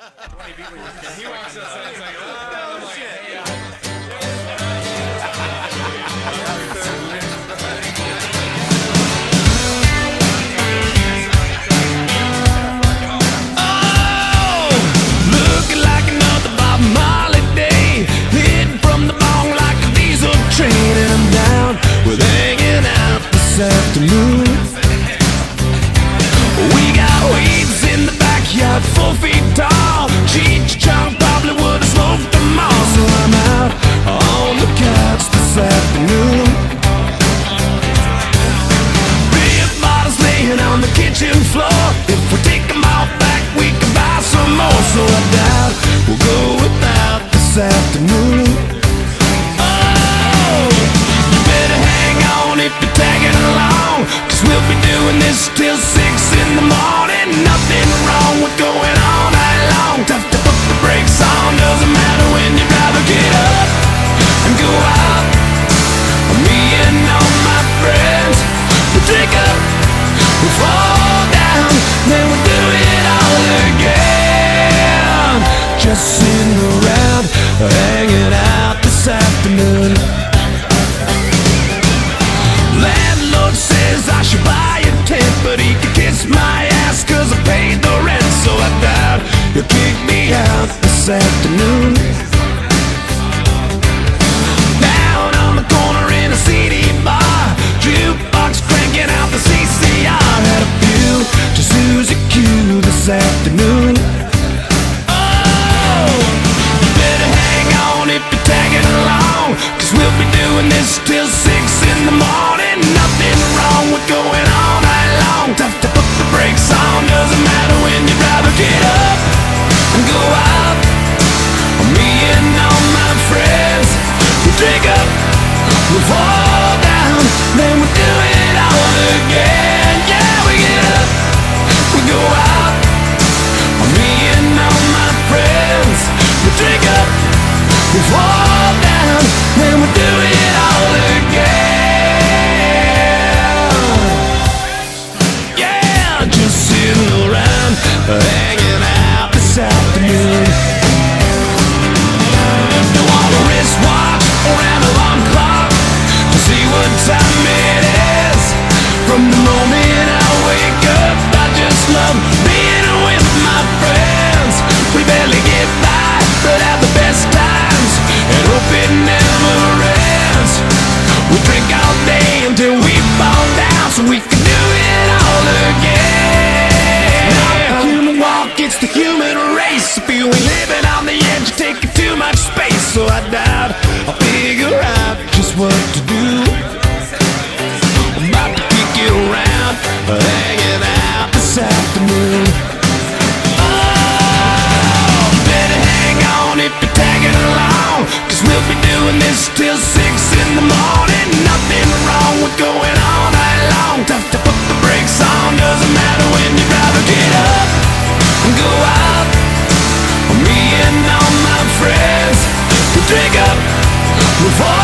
He walks outside and it's like, oh, shit. Looking like another Bob Marley day, hitting from the bong like a diesel train, and I'm down with hanging out this afternoon. We got weeds in the backyard, 4 feet tall. Cheech Chong probably would have smoked them all, so I'm out on the couch this afternoon. Beer bottles laying on the kitchen floor. If we take them all back, we can buy some more. So I doubt we'll go without this afternoon. Oh, you better hang on if you're tagging along, 'cause we'll be doing this till 6 in the morning. Nothing wrong with going all night long. Tough to put the brakes on, doesn't matter when you'd rather get up and go out. Me and all my friends, we drink up, we fall down, then we do it all again. Just sitting around, hanging out this afternoon. Landlord says I should buy a tent, but he can kiss my ass 'cause I paid the rent. So I doubt he'll kick me out this afternoon. Down on the corner in a CD bar, jukebox cranking out the CCR. Had a few to Suzy Q this afternoon. Oh, you better hang on if you're tagging along, 'cause we'll be doing this till 6 in the morning. Nothing wrong with going all night long. Tough to put the brakes on, doesn't matter when you'd rather get up and go out. Me and all my friends, we drink up, we fall down, then we do it all again. Yeah, we get up, we go out. Me and all my friends, we drink up, we fall down, then we do it all again. Yeah, just sitting around, hanging out this afternoon. Don't want a wristwatch or an alarm clock to see what time it is. From the moment I wake up, I just love being with my friends. We barely get by, but have the best times, and hope it never ends. We drink all day until we fall down, so we can do it all again. Not the human walk, it's the human race. If you ain't living on the edge, you're taking too much space. So I doubt I'll figure out just what to do. I'm about to kick you around, hanging out this afternoon. Oh, better hang on if you're tagging along, 'cause we'll be doing this till 6 in the morning. Nothing wrong with going all night long. Tough to put the brakes on, doesn't matter when you'd rather get up and go out. Me and all my friends, we drink up, we fall